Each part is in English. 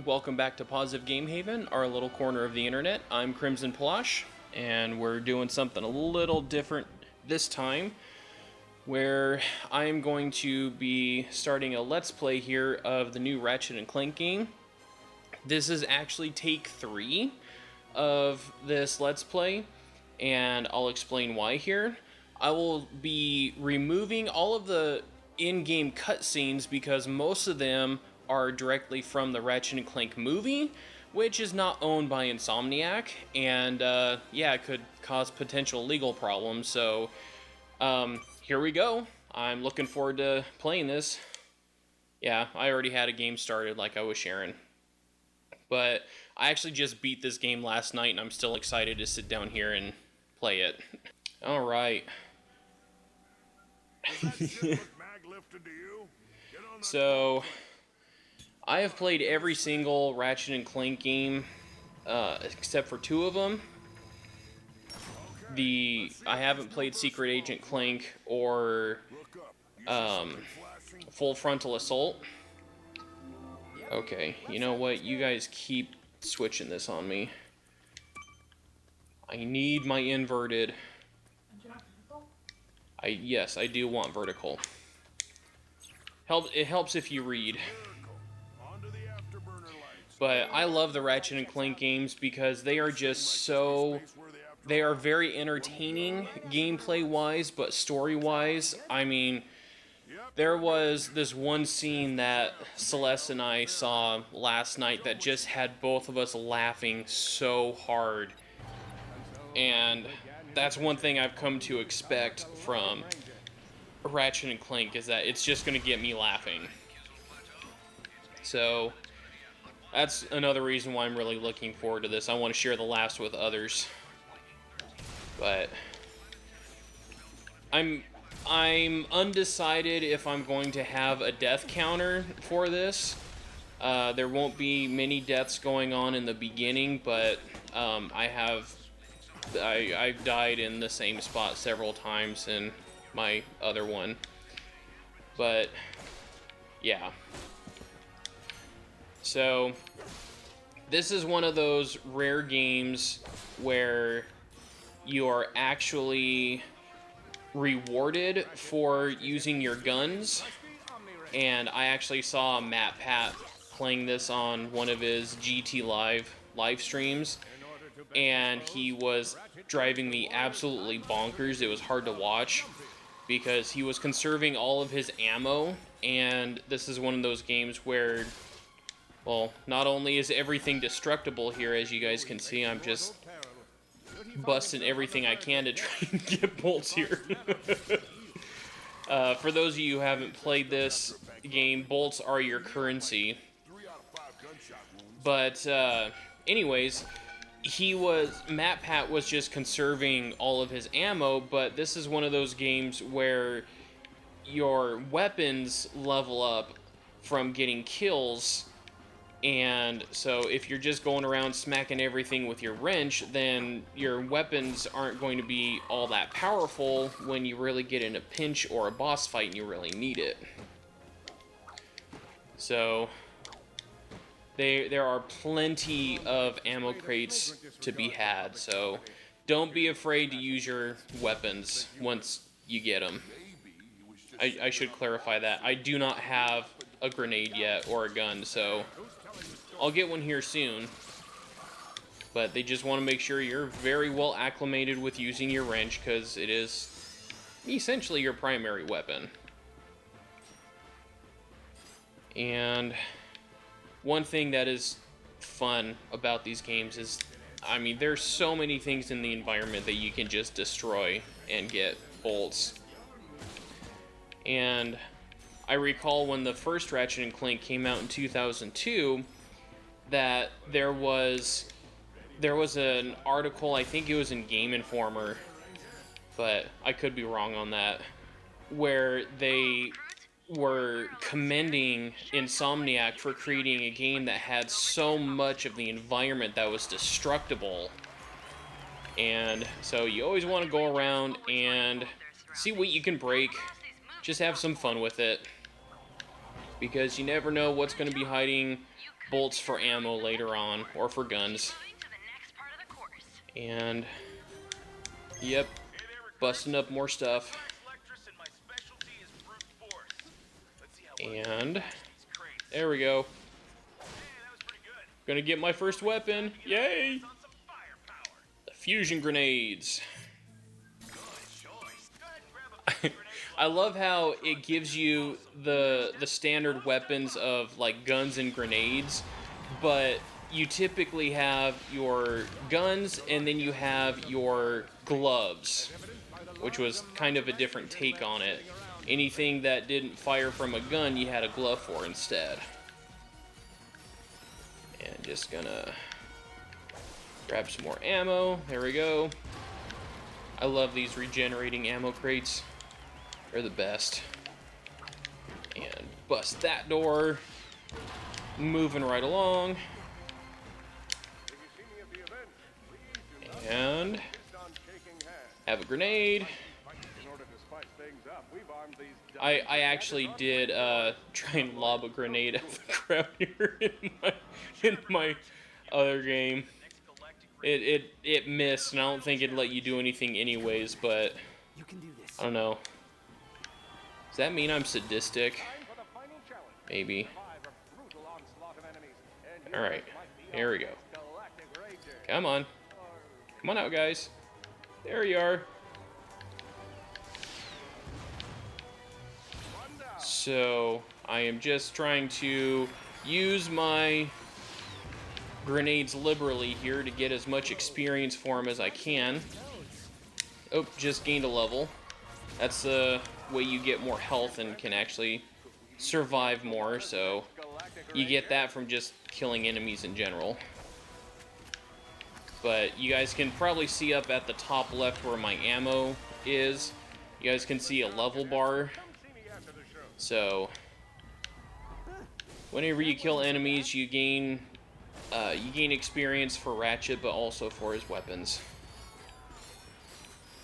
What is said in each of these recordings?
welcome back to Positive Game Haven, our little corner of the internet. I'm Crimson Plosh, and we're doing something a little different this time, where I'm going to be starting a Let's Play here of the new Ratchet Clank game. This is actually take 3 of this Let's Play, and I'll explain why here. I will be removing all of the in-game cutscenes because most of them are directly from the Ratchet Clank movie, which is not owned by Insomniac, and yeah, it could cause potential legal problems, so here we go. I'm looking forward to playing this. Yeah, I already had a game started like I was sharing. But I actually just beat this game last night, and I'm still excited to sit down here and play it. Alright. So, I have played every single Ratchet & Clank game, except for 2 of them. I haven't played Secret Agent Clank or Full Frontal Assault. Okay, you know what? You guys keep switching this on me. I need my inverted. Yes, I do want vertical. It helps if you read. But I love the Ratchet & Clank games because they are just so... They are very entertaining gameplay-wise, but story-wise, I mean, there was this one scene that Celeste and I saw last night that just had both of us laughing so hard. And that's one thing I've come to expect from Ratchet & Clank, is that it's just going to get me laughing. So that's another reason why I'm really looking forward to this. I want to share the laughs with others. But I'm undecided if I'm going to have a death counter for this. There won't be many deaths going on in the beginning, but I've died in the same spot several times in my other one. But yeah. So this is one of those rare games where you are actually rewarded for using your guns, and I actually saw Matt Pat playing this on one of his GT live streams, and he was driving me absolutely bonkers. It was hard to watch because he was conserving all of his ammo, and this is one of those games where, well, not only is everything destructible here, as you guys can see, I'm just busting everything I can to try and get bolts here. For those of you who haven't played this game, bolts are your currency. But anyways, Matt Pat was just conserving all of his ammo, but this is one of those games where your weapons level up from getting kills. And so if you're just going around smacking everything with your wrench, then your weapons aren't going to be all that powerful when you really get in a pinch or a boss fight and you really need it. So there are plenty of ammo crates to be had, so don't be afraid to use your weapons once you get them. I should clarify that. I do not have a grenade yet or a gun, so I'll get one here soon. But they just want to make sure you're very well acclimated with using your wrench, because it is essentially your primary weapon. And one thing that is fun about these games is, I mean, there's so many things in the environment that you can just destroy and get bolts. And I recall when the first Ratchet & Clank came out in 2002, that there was an article, I think it was in Game Informer, but I could be wrong on that, where they were commending Insomniac for creating a game that had so much of the environment that was destructible. And so you always want to go around and see what you can break. Just have some fun with it, because you never know what's going to be hiding bolts for ammo later on, or for guns. And, yep, busting up more stuff. And, there we go. Gonna get my first weapon. Yay! The fusion grenades. I love how it gives you the standard weapons of like guns and grenades, but you typically have your guns and then you have your gloves, which was kind of a different take on it. Anything that didn't fire from a gun, you had a glove for instead. And just gonna grab some more ammo. There we go. I love these regenerating ammo crates. They're the best. And bust that door. Moving right along. And have a grenade. I actually did try and lob a grenade at the crowd here in my other game. It missed, and I don't think it'd let you do anything anyways, but I don't know. Does that mean I'm sadistic? Maybe. Alright, here we go. Come on. Come on out, guys. There you are. So, I am just trying to use my grenades liberally here to get as much experience for them as I can. Oh, just gained a level. That's the way you get more health and can actually survive more, so you get that from just killing enemies in general. But you guys can probably see up at the top left where my ammo is. You guys can see a level bar. So whenever you kill enemies, you gain experience for Ratchet, but also for his weapons.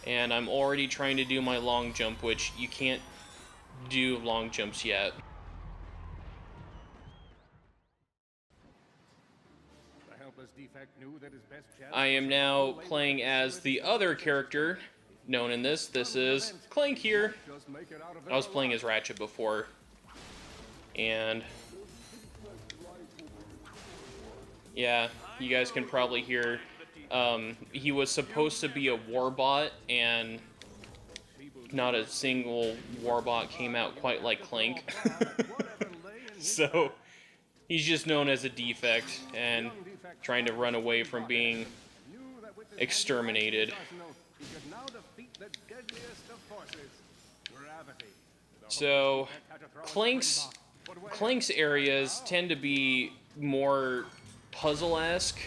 And I'm already trying to do my long jump, which you can't do long jumps yet. I am now playing as the other character known in this. This is Clank here. I was playing as Ratchet before. And yeah, you guys can probably hear he was supposed to be a warbot, and not a single warbot came out quite like Clank. So he's just known as a defect and trying to run away from being exterminated. So Clank's areas tend to be more puzzle-esque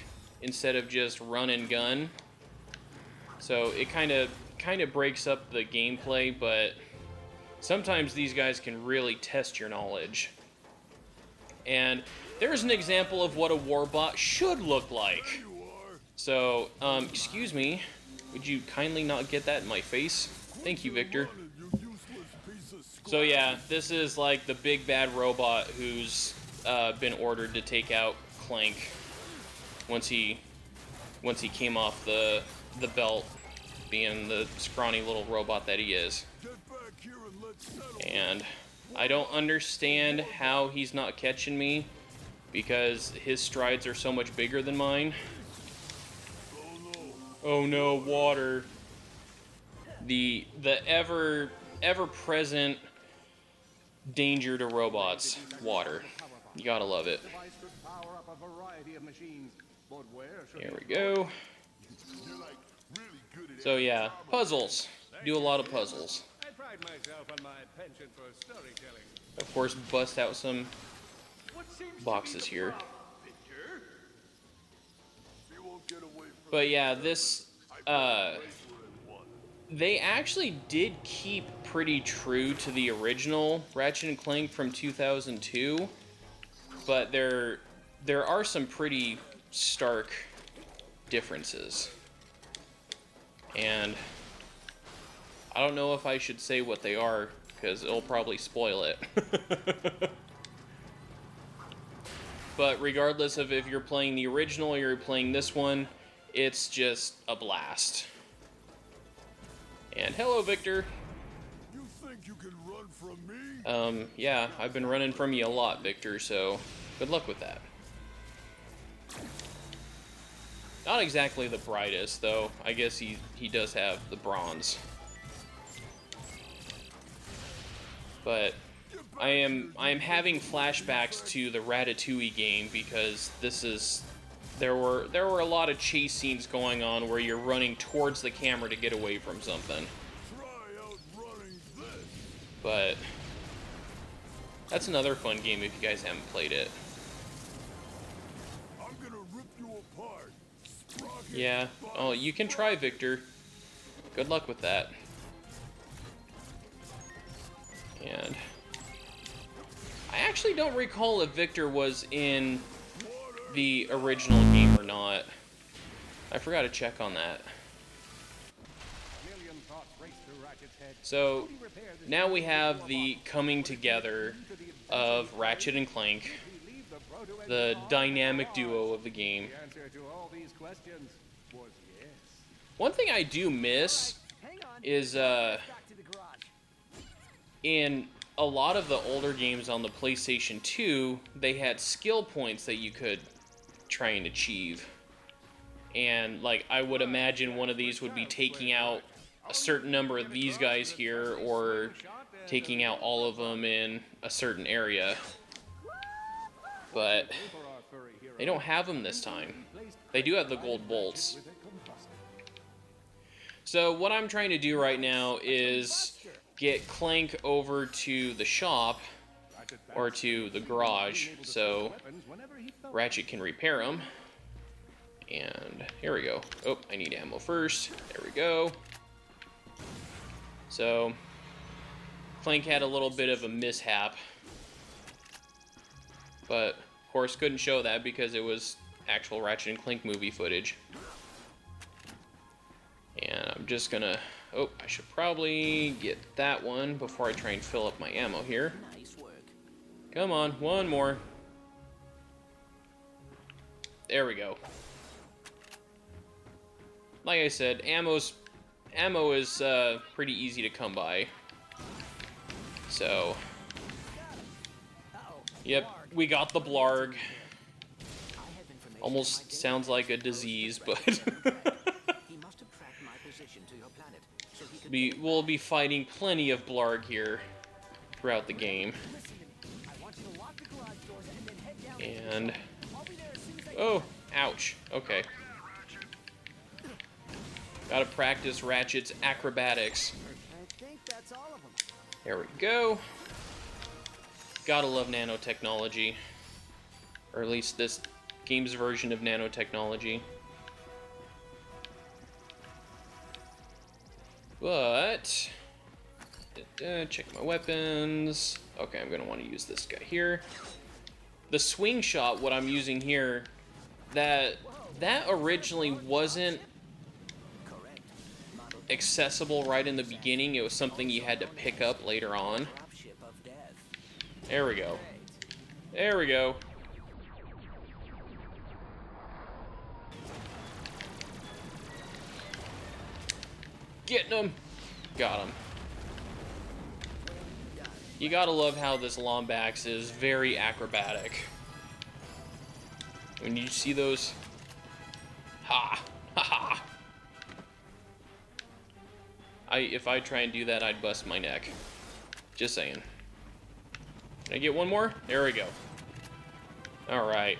instead of just run and gun. So it kind of breaks up the gameplay, but sometimes these guys can really test your knowledge. And there's an example of what a warbot should look like. So, excuse me, would you kindly not get that in my face? Thank you, Victor. So yeah, this is like the big bad robot who's been ordered to take out Clank once he came off the belt, being the scrawny little robot that he is. And I don't understand how he's not catching me, because his strides are so much bigger than mine. Oh no, water. The ever-present danger to robots. Water. You gotta love it. There we go. So yeah, puzzles. Do a lot of puzzles. Of course, bust out some boxes here. But yeah, this, they actually did keep pretty true to the original Ratchet & Clank from 2002, but there are some pretty stark differences. And I don't know if I should say what they are, because it'll probably spoil it. but regardless of if you're playing the original or you're playing this one, it's just a blast. And hello, Victor. You think you can run from me? Yeah, I've been running from you a lot, Victor, so good luck with that. Not exactly the brightest, though. I guess he does have the bronze. But I am having flashbacks to the Ratatouille game because there were a lot of chase scenes going on where you're running towards the camera to get away from something. Try outrunning this. But that's another fun game if you guys haven't played it. I'm gonna rip you apart. Sprocket Yeah. Oh, you can try, Victor. Good luck with that. And I actually don't recall if Victor was in the original game or not. I forgot to check on that. So now we have the coming together of Ratchet and Clank, the dynamic duo of the game. One thing I do miss is in a lot of the older games on the PlayStation 2, they had skill points that you could try and achieve. And, like, I would imagine one of these would be taking out a certain number of these guys here, or taking out all of them in a certain area. But they don't have them this time. They do have the gold bolts. So what I'm trying to do right now is get Clank over to the shop, or to the garage, so Ratchet can repair them. And here we go. Oh, I need ammo first. There we go. So Clank had a little bit of a mishap, but of course couldn't show that because it was actual Ratchet and Clank movie footage. And I'm just gonna... Oh, I should probably get that one before I try and fill up my ammo here. Come on, one more. There we go. Like I said, ammo is pretty easy to come by. So, yep, we got the blarg. Almost sounds like a disease, but we'll be fighting plenty of blarg here throughout the game. And oh, ouch. Okay. Gotta practice Ratchet's acrobatics. There we go. Gotta love nanotechnology. Or at least this game's version of nanotechnology. But check my weapons. Okay, I'm gonna want to use this guy here. The swing shot, what I'm using here, that originally wasn't accessible right in the beginning. It was something you had to pick up later on. There we go. There we go. Getting him. Got him. You gotta love how this Lombax is very acrobatic. When you see those... Ha! Ha ha! If I try and do that, I'd bust my neck. Just saying. Can I get one more? There we go. Alright.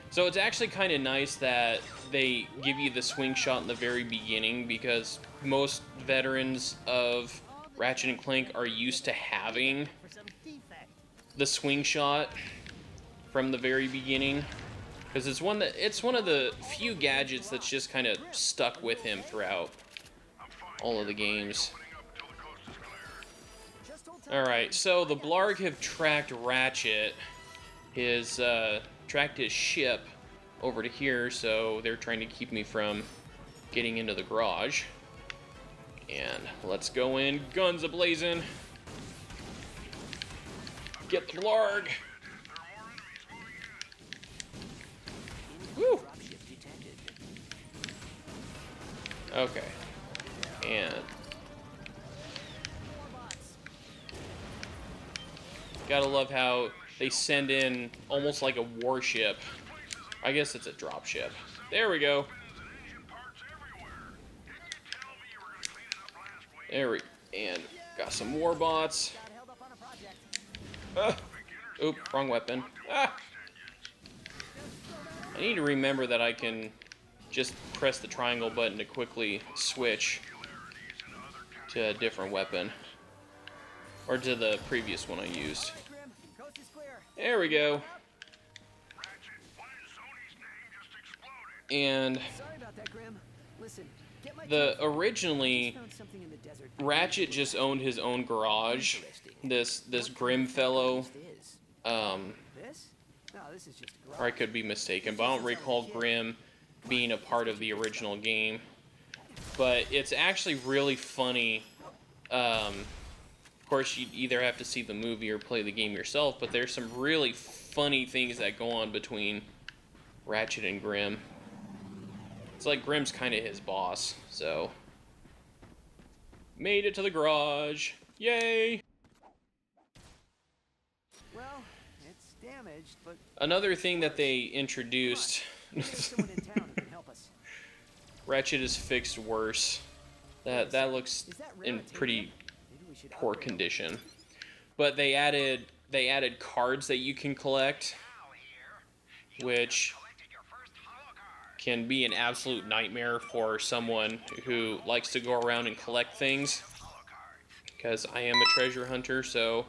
So it's actually kind of nice that they give you the swing shot in the very beginning, because most veterans of Ratchet and Clank are used to having the swing shot from the very beginning, because it's one of the few gadgets that's just kind of stuck with him throughout all of the games. Alright, so the Blarg have tracked Ratchet, tracked his ship over to here, so they're trying to keep me from getting into the garage. And let's go in, guns a-blazing. Get the Blarg! Woo! Okay. And gotta love how they send in almost like a warship. I guess it's a dropship. There we go. There we and got some war bots. Oop, wrong weapon. Ah. I need to remember that I can just press the triangle button to quickly switch to a different weapon. Or to the previous one I used. There we go. And originally Ratchet just owned his own garage. This Grim fellow. Or I could be mistaken, but I don't recall Grim being a part of the original game. But it's actually really funny. Of course, you'd either have to see the movie or play the game yourself, but there's some really funny things that go on between Ratchet and Grim. It's like Grim's kind of his boss, so... Made it to the garage! Yay! Well, it's damaged, but... Another thing that they introduced... Ratchet is fixed worse. That looks in pretty poor condition. But they added cards that you can collect, which can be an absolute nightmare for someone who likes to go around and collect things, because I am a treasure hunter. So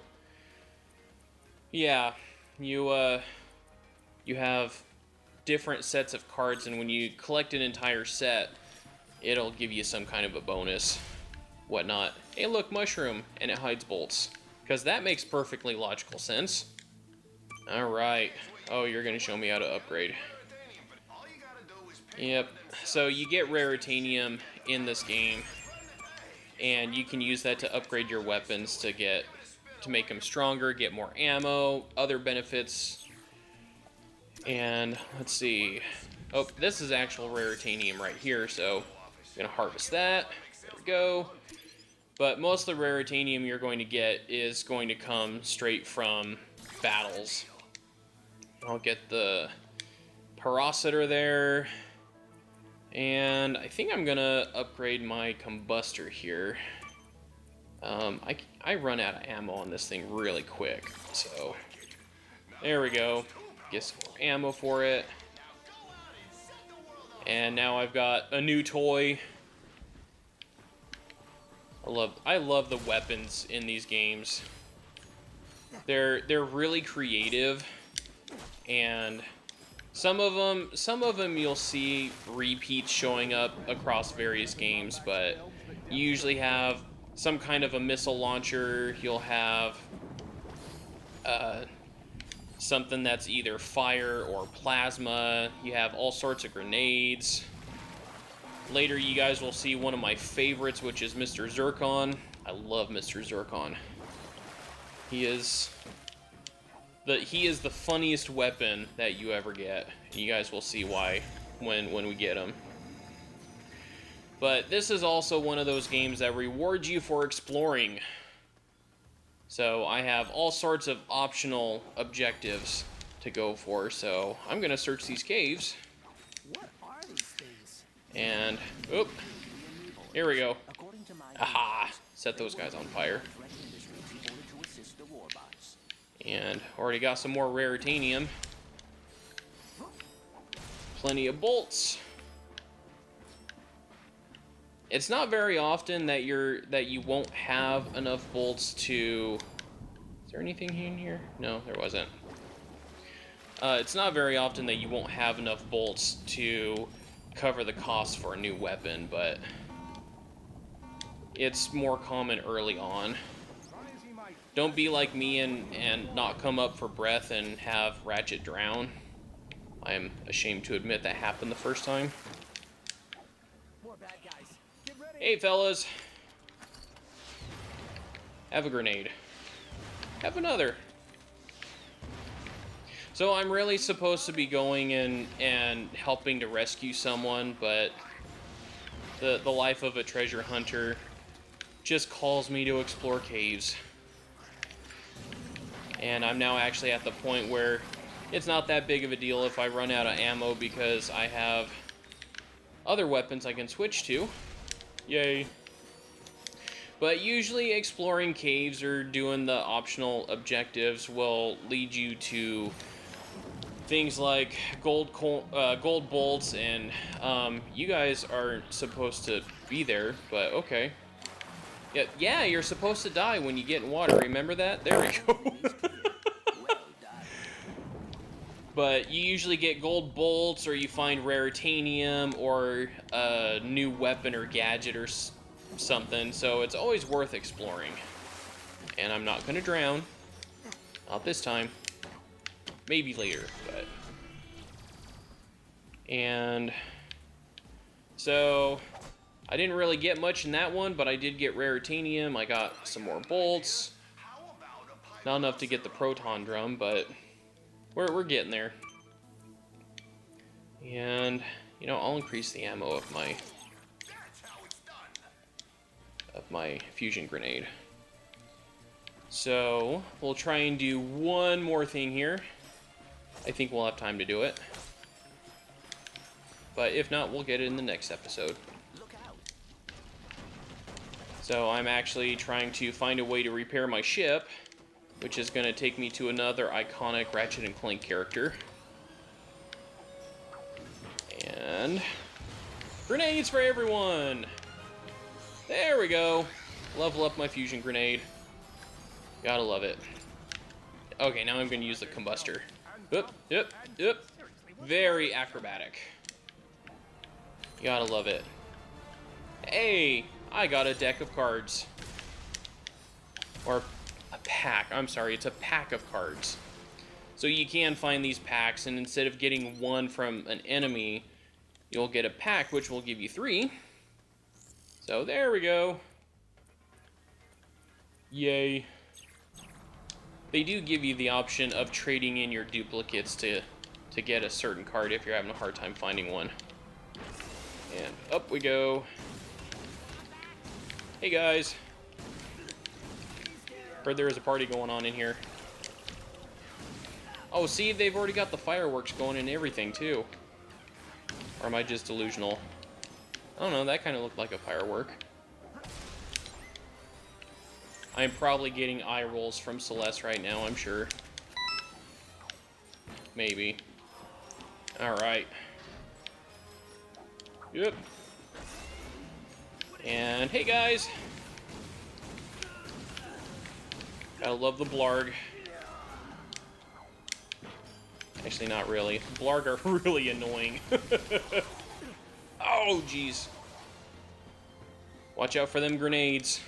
yeah, you have different sets of cards, and when you collect an entire set, it'll give you some kind of a bonus, whatnot. Hey, look, mushroom, and it hides bolts, because that makes perfectly logical sense. All right. Oh, you're gonna show me how to upgrade. Yep. So you get raritanium in this game, and you can use that to upgrade your weapons to make them stronger, get more ammo, other benefits. And let's see. Oh, this is actual raritanium right here, so I'm gonna harvest that. There we go. But most of the raritanium you're going to get is going to come straight from battles. I'll get the parasitor there. And I think I'm gonna upgrade my combustor here. I run out of ammo on this thing really quick, so there we go. Get some more ammo for it. And now I've got a new toy. I love the weapons in these games. They're really creative, and some of them you'll see repeats showing up across various games, but you usually have some kind of a missile launcher. You'll have something that's either fire or plasma. You have all sorts of grenades. Later, you guys will see one of my favorites, which is Mr. Zircon. I love Mr. Zircon. He is the funniest weapon that you ever get. You guys will see why when we get him. But this is also one of those games that rewards you for exploring. So I have all sorts of optional objectives to go for. So I'm gonna search these caves. What are these things? And oop, here we go. Aha! Set those guys on fire. And already got some more raritanium. Plenty of bolts. It's not very often that you won't have enough bolts to... Is there anything in here? No, there wasn't. It's not very often that you won't have enough bolts to cover the cost for a new weapon, but it's more common early on. Don't be like me and not come up for breath and have Ratchet drown. I am ashamed to admit that happened the first time. More bad guys. Get ready. Hey, fellas. Have a grenade. Have another. So I'm really supposed to be going in and helping to rescue someone, but the life of a treasure hunter just calls me to explore caves. And I'm now actually at the point where it's not that big of a deal if I run out of ammo because I have other weapons I can switch to. Yay. But usually exploring caves or doing the optional objectives will lead you to things like gold bolts, and you guys aren't supposed to be there, but okay. Yeah, you're supposed to die when you get in water. Remember that? There we go. But you usually get gold bolts, or you find rare titanium, or a new weapon or gadget or something. So it's always worth exploring. And I'm not gonna drown. Not this time. Maybe later, but... And... So... I didn't really get much in that one, but I did get rare titanium. I got some more bolts. Not enough to get the proton drum, but... We're getting there. And... You know, I'll increase the ammo of my fusion grenade. So, we'll try and do one more thing here. I think we'll have time to do it. But if not, we'll get it in the next episode. So I'm actually trying to find a way to repair my ship, which is going to take me to another iconic Ratchet Clank character. And... grenades for everyone! There we go. Level up my fusion grenade. Gotta love it. Okay, now I'm going to use the combustor. Yep. Very acrobatic. Gotta love it. Hey, I got a deck of cards. Or a pack. I'm sorry, it's a pack of cards. So you can find these packs, and instead of getting one from an enemy, you'll get a pack, which will give you 3. So there we go. Yay. They do give you the option of trading in your duplicates to get a certain card if you're having a hard time finding one. And up we go. Hey guys. Heard there was a party going on in here. Oh, see, they've already got the fireworks going and everything too. Or am I just delusional? I don't know, that kind of looked like a firework. I'm probably getting eye rolls from Celeste right now, I'm sure. Maybe. Alright. Yep. And hey guys! Gotta love the blarg. Actually, not really. Blarg are really annoying. Oh, jeez. Watch out for them grenades.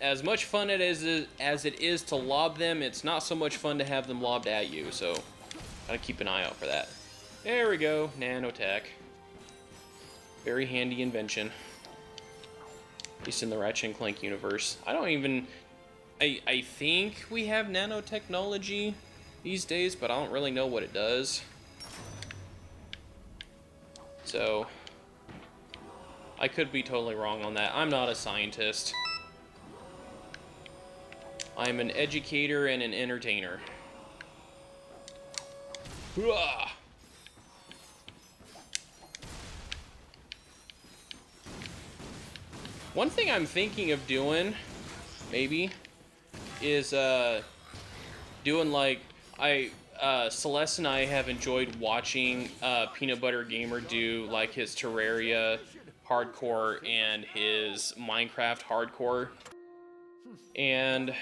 As much fun as it is to lob them, it's not so much fun to have them lobbed at you, so gotta keep an eye out for that. There we go, nanotech. Very handy invention. At least in the Ratchet Clank universe. I think we have nanotechnology these days, but I don't really know what it does. So, I could be totally wrong on that. I'm not a scientist. I'm an educator and an entertainer. Uah! One thing I'm thinking of doing, maybe, is doing like Celeste and I have enjoyed watching Peanut Butter Gamer do like his Terraria hardcore and his Minecraft hardcore, and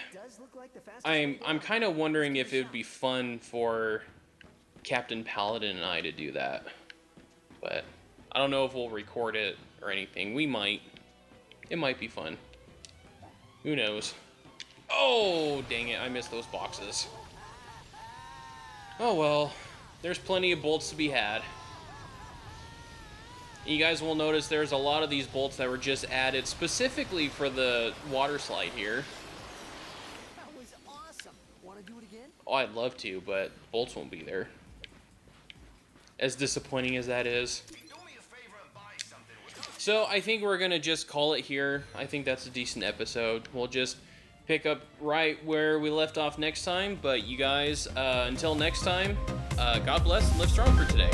I'm kind of wondering if it would be fun for Captain Paladin and I to do that, but I don't know if we'll record it or anything. We might. It might be fun. Who knows? Oh, dang it, I missed those boxes. Oh well, there's plenty of bolts to be had. You guys will notice there's a lot of these bolts that were just added specifically for the water slide here. That was awesome. Want to do it again? Oh, I'd love to, but bolts won't be there. As disappointing as that is. So I think we're gonna just call it here. I think that's a decent episode. We'll just pick up right where we left off next time. But you guys, until next time, God bless and live strong for today.